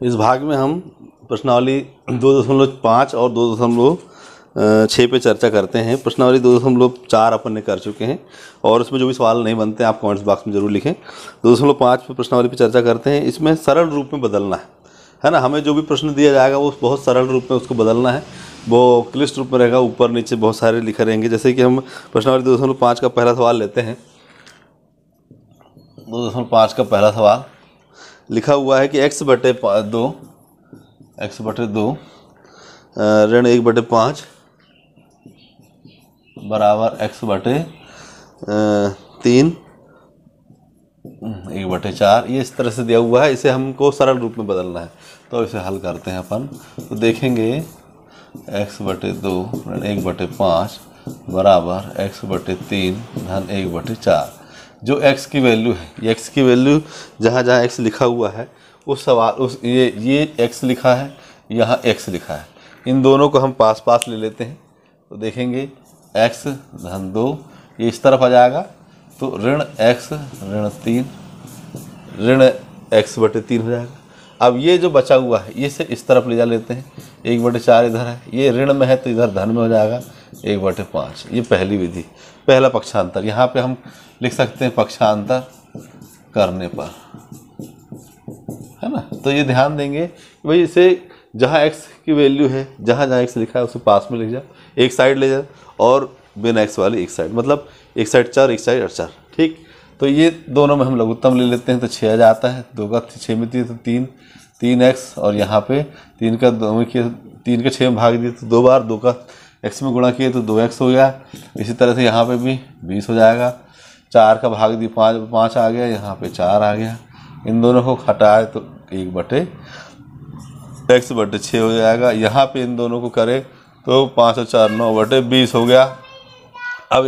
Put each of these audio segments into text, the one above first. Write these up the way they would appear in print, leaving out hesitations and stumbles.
इस भाग में हम प्रश्नावली 2.5 और 2.6 पे चर्चा करते हैं। प्रश्नावली 2.4 अपन ने कर चुके हैं और उसमें जो भी सवाल नहीं बनते हैं आप कमेंट्स बॉक्स में ज़रूर लिखें। 2.5 पे प्रश्नावली पे चर्चा करते हैं। इसमें सरल रूप में बदलना है ना। हमें जो भी प्रश्न दिया जाएगा वो बहुत सरल रूप में उसको बदलना है। वो क्लिष्ट रूप में रहेगा, ऊपर नीचे बहुत सारे लिखे रहेंगे। जैसे कि हम प्रश्नावली 2.5 का पहला सवाल लेते हैं। 2.5 का पहला सवाल लिखा हुआ है कि x बटे 2 ऋण 1/5 बराबर x बटे 3 1/4। ये इस तरह से दिया हुआ है। इसे हमको सरल रूप में बदलना है, तो इसे हल करते हैं अपन। तो देखेंगे x बटे 2 ऋण 1/5 बराबर x बटे 3 धन 1/4। जो x की वैल्यू है, ये x की वैल्यू जहाँ जहाँ x लिखा हुआ है उस सवाल उस ये x लिखा है, यहाँ x लिखा है। इन दोनों को हम पास पास ले लेते हैं। तो देखेंगे x धन 2 ये इस तरफ आ जाएगा, तो ऋण x ऋण 3 ऋण x बटे 3 हो जाएगा। अब ये जो बचा हुआ है ये से इस तरफ ले जा लेते हैं। 1/4 इधर है, ये ऋण में है तो इधर धन में हो जाएगा 1/5। ये पहली विधि, पहला पक्षांतर। यहाँ पे हम लिख सकते हैं पक्षांतर करने पर, है ना। तो ये ध्यान देंगे कि भाई इसे जहाँ x की वैल्यू है, जहाँ जहाँ x लिखा है उसे पास में लिख जाओ, एक साइड ले जाओ, और बिना x वाली एक साइड, मतलब एक साइड 4 एक साइड 4। ठीक, तो ये दोनों में हम लघुत्तम ले लेते हैं। तो 6 आ जाता है, 2 का 6 में दिए तो 3x, और यहाँ पे 3 का 6 में भाग दिए तो 2 बार, 2 का x में गुणा किए तो 2x हो गया। इसी तरह से यहाँ पे भी 20 हो जाएगा। 4 का भाग दिए 5 आ गया, यहाँ पे 4 आ गया। इन दोनों को घटाए तो 1/x/6 हो जाएगा। यहाँ पे इन दोनों को करें तो 5 और 4 9/20 हो गया। अब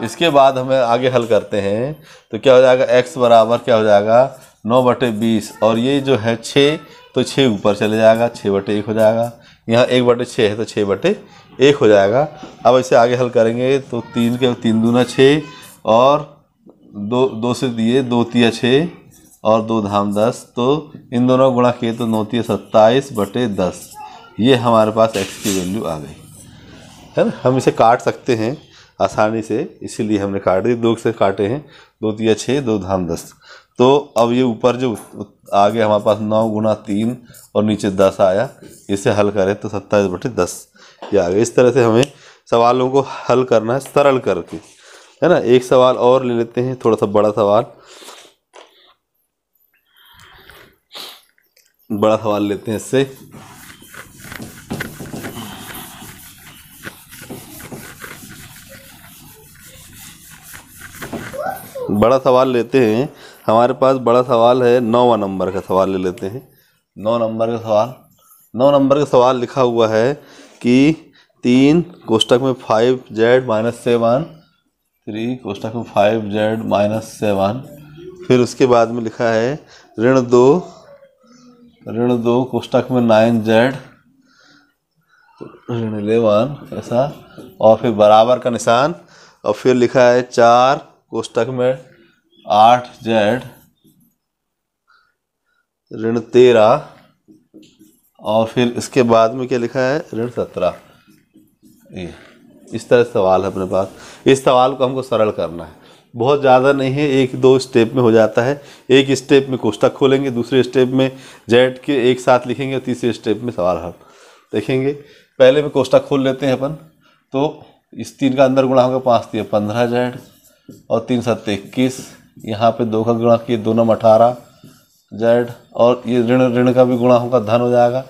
इसके बाद हमें आगे हल करते हैं तो क्या हो जाएगा, x बराबर क्या हो जाएगा 9/20, और ये जो है 6 तो 6 ऊपर चले जाएगा, 6/1 हो जाएगा। यहाँ 1/6 है तो 6/1 हो जाएगा। अब इसे आगे हल करेंगे तो 3 के 3 दूना 6, और 2 से दिए 2 तिया 6 और 2 धाम 10, तो इन दोनों गुणा किए तो 9 तिया 27/10। ये हमारे पास x की वैल्यू आ गई, है ना। हम इसे काट सकते हैं आसानी से, इसीलिए हमने काट दी। 2 से काटे हैं, 2 तिया 6 2 धाम 10। तो अब ये ऊपर जो आ गया हमारे पास 9 गुणा 3 और नीचे 10 आया। इसे हल करें तो 27/10 ये आ गया। इस तरह से हमें सवालों को हल करना है सरल करके, है ना। एक सवाल और ले लेते हैं, थोड़ा सा बड़ा सवाल लेते हैं इससे। बड़ा सवाल लेते हैं, हमारे पास बड़ा सवाल है 9वां नंबर का सवाल ले लेते हैं। 9 नंबर का सवाल लिखा हुआ है कि 3 कोष्टक में 5z - 7 3 कोष्टक में 5z - 7, फिर उसके बाद में लिखा है ऋण 2 कोष्टक में 9z ऋण 11 ऐसा, और फिर बराबर का निशान, और फिर लिखा है 4 कोष्टक में 8z ऋण 13, और फिर इसके बाद में क्या लिखा है ऋण 17। ये इस तरह सवाल है अपने पास। इस सवाल को हमको सरल करना है, बहुत ज़्यादा नहीं है, 1-2 स्टेप में हो जाता है। एक स्टेप में कोष्टक खोलेंगे, दूसरे स्टेप में z के एक साथ लिखेंगे, और तीसरे स्टेप में सवाल हल देखेंगे। पहले में कोष्टक खोल लेते हैं अपन। तो इस 3 का अंदर गुणा होगा, 5 तिया 15z और 3 7 21। यहाँ पे 2 का गुणा किए 2 9 18z, और ये ऋण का भी गुणा होगा, धन हो जाएगा,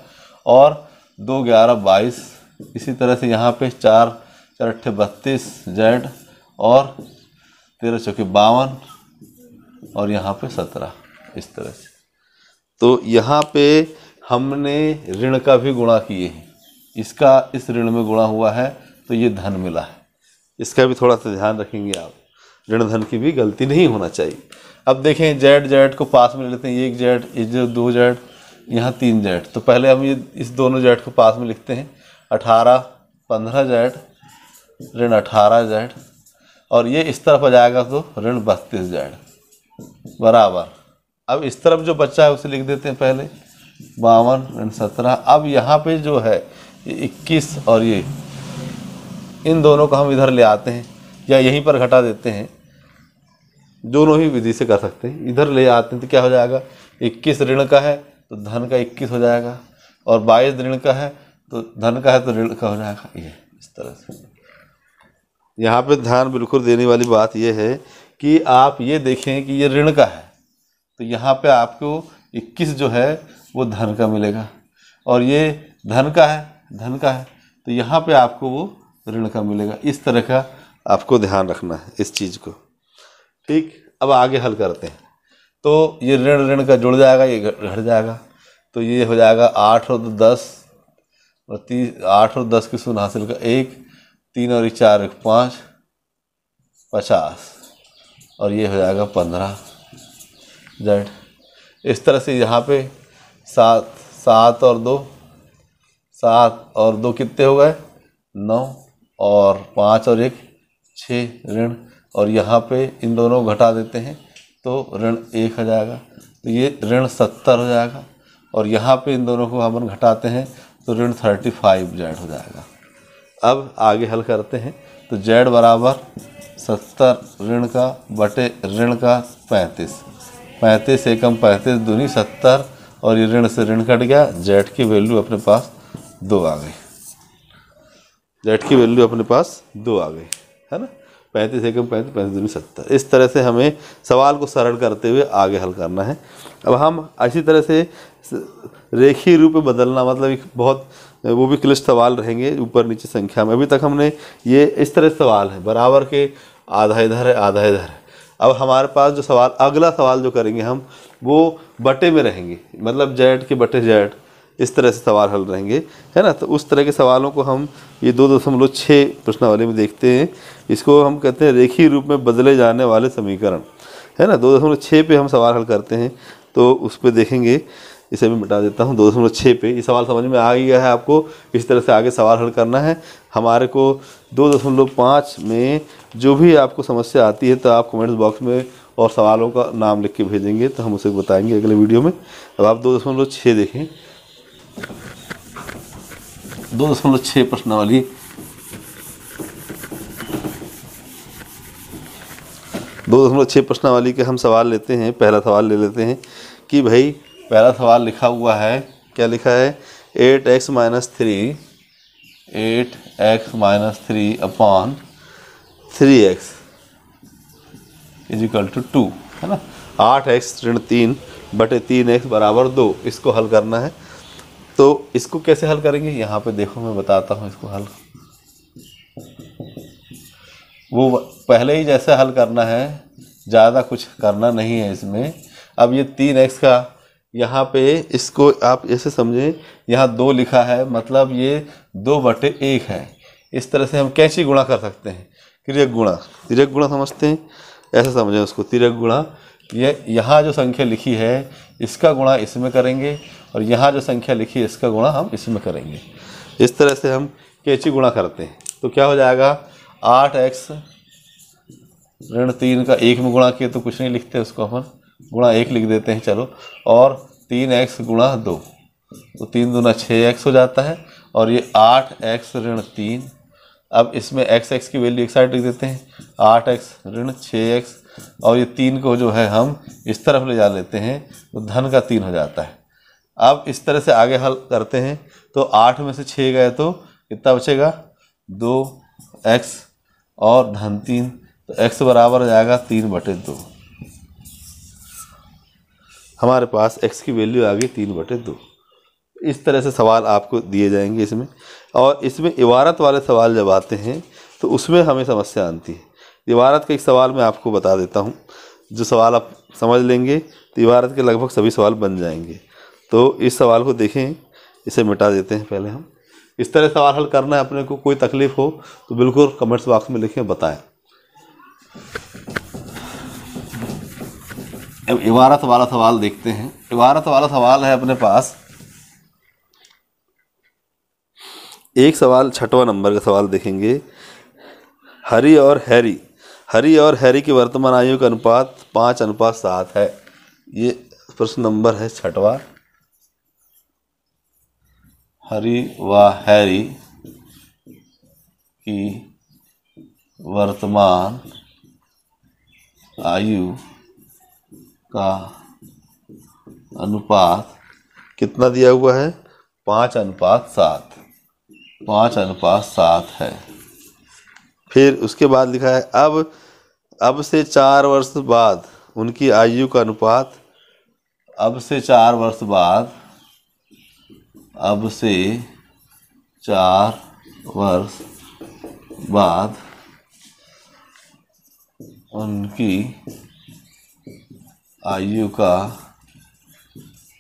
और 2 11 22। इसी तरह से यहाँ पे 4 4 8 32z, और 13 चौके 52, और यहाँ पे 17। इस तरह से तो यहाँ पे हमने ऋण का भी गुणा किए हैं, इसका इस ऋण में गुणा हुआ है तो ये धन मिला है। इसका भी थोड़ा सा ध्यान रखेंगे आप, ऋण धन की भी गलती नहीं होना चाहिए। अब देखें z को पास में ले लेते हैं। 1z, इधर 2z, यहाँ 3z। तो पहले हम ये इस दोनों z को पास में लिखते हैं। 18 15z ऋण 18z, और ये इस तरफ आ जाएगा तो ऋण 32z बराबर। अब इस तरफ जो बच्चा है उसे लिख देते हैं पहले 52 ऋण 17। अब यहाँ पे जो है ये 21 और ये इन दोनों को हम इधर ले आते हैं या यहीं पर घटा देते हैं, दोनों ही विधि से कर सकते हैं। इधर ले आते हैं तो क्या हो जाएगा, 21 ऋण का है तो धन का 21 हो जाएगा, और 22 ऋण का है तो धन का है तो ऋण का हो जाएगा। ये इस तरह से यहाँ पे ध्यान बिल्कुल देने वाली बात यह है कि आप ये देखें कि ये ऋण का है तो यहाँ पे आपको 21 जो है वो धन का मिलेगा, और ये धन का है तो यहाँ पे आपको वो ऋण का मिलेगा। इस तरह का आपको ध्यान रखना है इस चीज़ को। ठीक, अब आगे हल करते हैं। तो ये ऋण का जुड़ जाएगा, ये घट जाएगा, तो ये हो जाएगा 8 और 10 और 30, 8 और 10 की शून्य हासिल का 1, 3 और 4 5, 50, और ये हो जाएगा 15 जेड। इस तरह से यहाँ पे 7 और 2 कितने हो गए, 9, और 5 और 1 6 ऋण, और यहाँ पे इन दोनों घटा देते हैं तो ऋण 1 हो जाएगा, तो ये ऋण 70 हो जाएगा, और यहाँ पे इन दोनों को हम घटाते हैं तो ऋण 35 जेड हो जाएगा। अब आगे हल करते हैं तो जेड बराबर 70 ऋण का बटे ऋण का 35, 35 एकम 35 दूनी 70, और ये ऋण से ऋण कट गया, जेड की वैल्यू अपने पास 2 आ गई, जेड की वैल्यू अपने पास 2 आ गई, है ना। 35 एकम 35, 35 दूनी 70। इस तरह से हमें सवाल को सरल करते हुए आगे हल करना है। अब हम इसी तरह से रेखीय रूप में बदलना, मतलब एक बहुत वो भी क्लिष्ट सवाल रहेंगे ऊपर नीचे संख्या में। अभी तक हमने ये इस तरह सवाल है, बराबर के आधा इधर है आधा इधर है। अब हमारे पास जो सवाल, अगला सवाल जो करेंगे हम, वो बटे में रहेंगे, मतलब जेड के बटे जेड, इस तरह से सवाल हल रहेंगे, है ना। तो उस तरह के सवालों को हम ये 2.6 प्रश्नावली में देखते हैं। इसको हम कहते हैं रेखीय रूप में बदले जाने वाले समीकरण, है ना। 2.6 पे हम सवाल हल करते हैं, तो उस पर देखेंगे। इसे मैं मिटा देता हूँ। 2.6 पे ये सवाल समझ में आ गया है आपको, इस तरह से आगे सवाल हल करना है। हमारे को 2.5 में जो भी आपको समस्या आती है तो आप कमेंट्स बॉक्स में और सवालों का नाम लिख के भेजेंगे तो हम उसे बताएंगे अगले वीडियो में। अब आप 2.6 देखें। 2.6 प्रश्नावली, 2.6 प्रश्नावली के हम सवाल लेते हैं। पहला सवाल ले लेते हैं कि भाई पहला सवाल लिखा हुआ है, क्या लिखा है, 8x minus 3 upon 3x is equal to 2, है ना। 8x ऋण 3 बटे 3x बराबर 2, इसको हल करना है। तो इसको कैसे हल करेंगे, यहाँ पे देखो मैं बताता हूँ इसको हल। वो पहले ही जैसे हल करना है, ज़्यादा कुछ करना नहीं है इसमें। अब ये 3x का यहाँ पे, इसको आप ऐसे समझें, यहाँ 2 लिखा है, मतलब ये 2/1 है। इस तरह से हम कैसे गुणा कर सकते हैं, तिर्यक गुणा समझते हैं, ऐसे समझें उसको, तिर्यक गुणा। ये यहाँ जो संख्या लिखी है इसका गुणा इसमें करेंगे, और यहाँ जो संख्या लिखी है इसका गुणा हम इसमें करेंगे। इस तरह से हम कैची गुणा करते हैं। तो क्या हो जाएगा, 8x ऋण 3 का 1 में गुणा किए तो कुछ नहीं लिखते, उसको अपन गुणा 1 लिख देते हैं, चलो। और 3x गुणा 2, तो 3 दूना 6x हो जाता है, और ये 8x ऋण 3। अब इसमें x की वैल्यू एक साइड लिख देते हैं, 8x ऋण 6x, और ये 3 को जो है हम इस तरफ ले जा लेते हैं तो धन का 3 हो जाता है। अब इस तरह से आगे हल करते हैं तो 8 में से 6 गए तो कितना बचेगा, 2x और धन 3, तो x बराबर हो जाएगा 3/2। हमारे पास x की वैल्यू आ गई 3/2। इस तरह से सवाल आपको दिए जाएंगे इसमें। और इसमें इबारत वाले सवाल जब आते हैं तो उसमें हमें समस्या आती है। इबारत का एक सवाल मैं आपको बता देता हूँ, जो सवाल आप समझ लेंगे तो इबारत के लगभग सभी सवाल बन जाएंगे। तो इस सवाल को देखें, इसे मिटा देते हैं पहले हम। इस तरह सवाल हल करना है अपने को। कोई तकलीफ़ हो तो बिल्कुल कमेंट्स बॉक्स में लिखें, बताएं। अब इबारत वाला सवाल देखते हैं। इबारत वाला सवाल है अपने पास, एक सवाल 6वां नंबर का सवाल देखेंगे। हरी और हैरी की वर्तमान आयु का अनुपात 5:7 है। ये प्रश्न नंबर है 6वां। हरी व हैरी की वर्तमान आयु का अनुपात कितना दिया हुआ है? 5:7। 5:7 है। फिर उसके बाद लिखा है अब से 4 वर्ष बाद उनकी आयु का अनुपात। अब से 4 वर्ष बाद, अब से 4 वर्ष बाद उनकी आयु का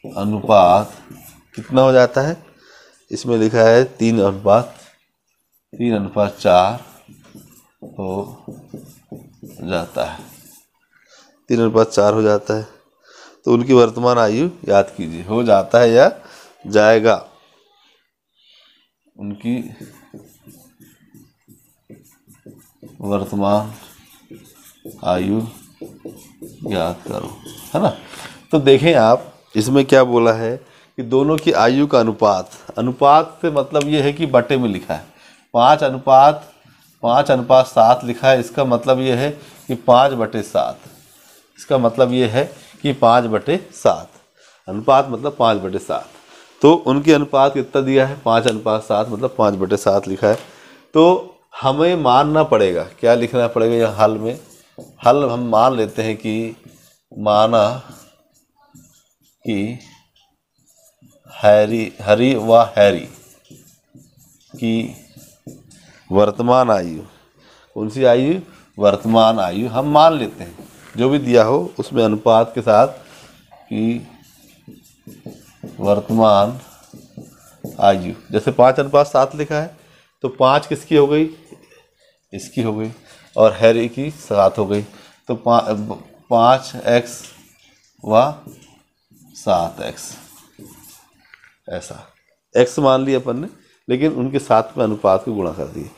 अनुपात कितना हो जाता है? इसमें लिखा है 3:4 हो जाता है। 3:4 हो जाता है। तो उनकी वर्तमान आयु याद कीजिए, हो जाता है या जाएगा। उनकी वर्तमान आयु याद करो, है ना। तो देखें आप, इसमें क्या बोला है कि दोनों की आयु का अनुपात। अनुपात से मतलब ये है कि बटे में लिखा है। 5:7 लिखा है। इसका मतलब ये है कि 5/7। इसका मतलब ये है कि 5/7। अनुपात मतलब 5/7। तो उनकी अनुपात कितना दिया है? 5:7 मतलब 5/7 लिखा है। तो हमें मानना पड़ेगा, क्या लिखना पड़ेगा यहाँ हल में? हल हम मान लेते हैं कि माना कि हरी व हैरी की वर्तमान आयु, कौन सी आयु? वर्तमान आयु हम मान लेते हैं, जो भी दिया हो उसमें अनुपात के साथ कि वर्तमान आयु। जैसे 5:7 लिखा है तो 5 किसकी हो गई? इसकी हो गई, और हैरी की 7 हो गई। तो 5x व 7x, ऐसा x मान लिया अपन ने, लेकिन उनके साथ में अनुपात को गुणा कर दिए,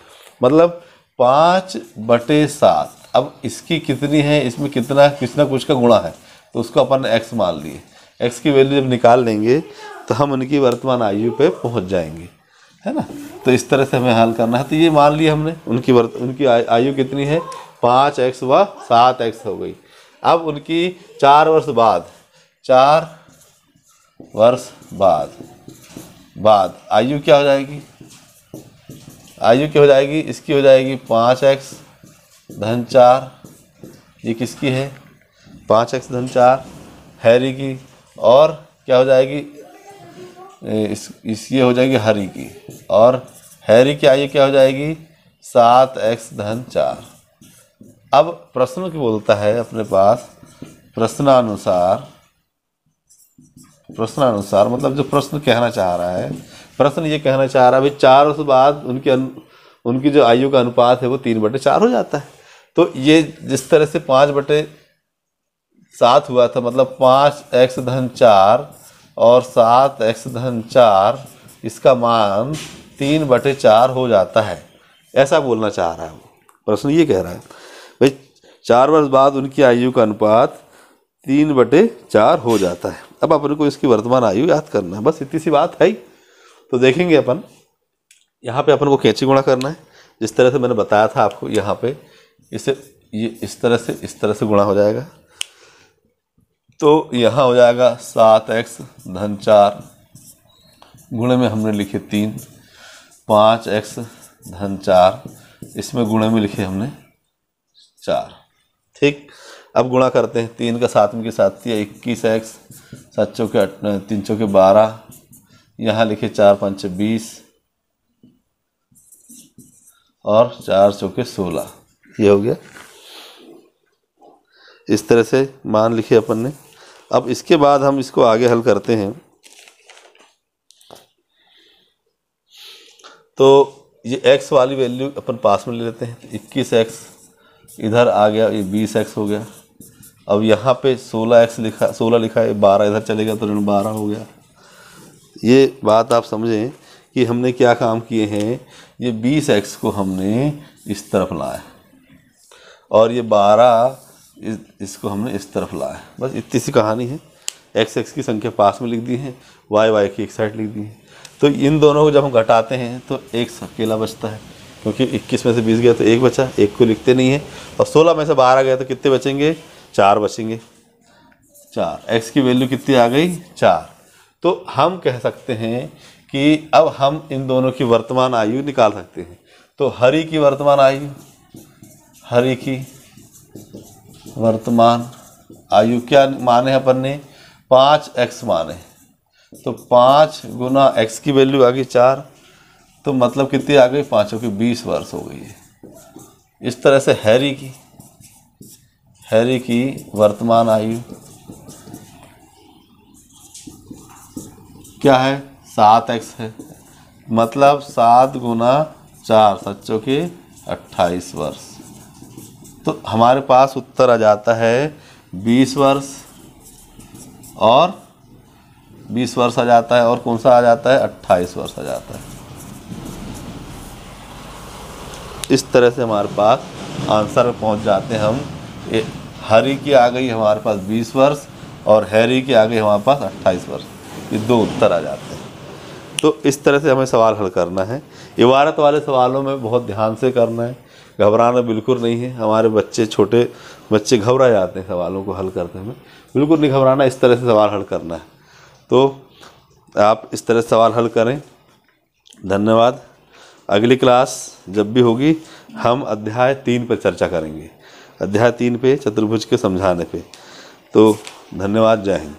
मतलब 5/7। अब इसकी कितनी है? इसमें कितना कुछ का गुणा है, तो उसको अपन ने x मान लिए। x की वैल्यू जब निकाल लेंगे तो हम उनकी वर्तमान आयु पे पहुंच जाएंगे, है ना। तो इस तरह से हमें हल करना है। तो ये मान लिया हमने, उनकी आयु कितनी है? 5x व 7x हो गई। अब उनकी 4 वर्ष बाद, 4 वर्ष बाद आयु क्या हो जाएगी? आयु क्या हो जाएगी? इसकी हो जाएगी 5x धन 4। ये किसकी है? 5x धन 4 हैरी की। और क्या हो जाएगी? इसकी हो जाएगी हरी की। और हैरी की आयु क्या हो जाएगी? 7x धन 4। अब प्रश्न क्या बोलता है अपने पास? प्रश्नानुसार मतलब जो प्रश्न कहना चाह रहा है, प्रश्न ये कहना चाह रहा है भाई 4 वर्ष बाद उनकी जो आयु का अनुपात है वो 3/4 हो जाता है। तो ये जिस तरह से 5/7 हुआ था, मतलब 5x धन 4 और 7x धन 4, इसका मान 3/4 हो जाता है, ऐसा बोलना चाह रहा है वो। प्रश्न ये कह रहा है भाई 4 वर्ष बाद उनकी आयु का अनुपात 3/4 हो जाता है। अब अपन को इसकी वर्तमान आयु याद करना है, बस इतनी सी बात है ही। तो देखेंगे अपन, यहाँ पे अपन को कैंची गुणा करना है, जिस तरह से मैंने बताया था आपको। यहाँ पे इसे ये इस तरह से गुणा हो जाएगा। तो यहाँ हो जाएगा 7x धन 4, गुणे में हमने लिखे 3, 5x धन 4, इसमें गुणे में लिखे हमने 4। ठीक, अब गुणा करते हैं। 3 का 7 में के साथ दिया 21x, 7 चौके 3 चौके 12, यहाँ लिखे 4 5 20 और 4 चौके 16। ये हो गया। इस तरह से मान लिखे अपन ने। अब इसके बाद हम इसको आगे हल करते हैं। तो ये x वाली वैल्यू अपन पास में ले लेते हैं। 21x इधर आ गया, ये 20x हो गया। अब यहाँ पे 16 लिखा है, 12 इधर चलेगा तो 12 हो गया। ये बात आप समझें कि हमने क्या काम किए हैं। ये 20x को हमने इस तरफ लाया और ये 12 इसको हमने इस तरफ लाया। बस इतनी सी कहानी है। x की संख्या पास में लिख दी है, y की एक साइड लिख दी है। तो इन दोनों को जब हम घटाते हैं तो एक अकेला बचता है, क्योंकि 21 में से 20 गया तो एक बचा, एक को लिखते नहीं है। और 16 में से 12 गया तो कितने बचेंगे? 4 बचेंगे। 4, x की वैल्यू कितनी आ गई? 4। तो हम कह सकते हैं कि अब हम इन दोनों की वर्तमान आयु निकाल सकते हैं। तो हरि की वर्तमान आयु, हरि की वर्तमान आयु क्या माने हैं अपन ने? 5x माने। तो 5 गुना x की वैल्यू आ गई 4, तो मतलब कितनी आ गई? 5 की 20 वर्ष हो गई है। इस तरह से हैरी की वर्तमान आयु क्या है? 7x है। मतलब 7 गुना 4 सच्चों के 28 वर्ष। तो हमारे पास उत्तर आ जाता है 20 वर्ष, और 20 वर्ष आ जाता है, और कौन सा आ जाता है? 28 वर्ष आ जाता है। इस तरह से हमारे पास आंसर पहुंच जाते हैं हम। हरि की आ गई हमारे पास 20 वर्ष, और हैरी की आ गई हमारे पास 28 वर्ष। ये 2 उत्तर आ जाते हैं। तो इस तरह से हमें सवाल हल करना है। इबारत वाले सवालों में बहुत ध्यान से करना है, घबराना बिल्कुल नहीं है। हमारे बच्चे, छोटे बच्चे घबरा जाते हैं सवालों को हल करने में, बिल्कुल नहीं घबराना, इस तरह से सवाल हल करना है। तो आप इस तरह से सवाल हल करें। धन्यवाद। अगली क्लास जब भी होगी हम अध्याय 3 पर चर्चा करेंगे, अध्याय 3 पे चतुर्भुज के समझाने पे। तो धन्यवाद, जय हिंद।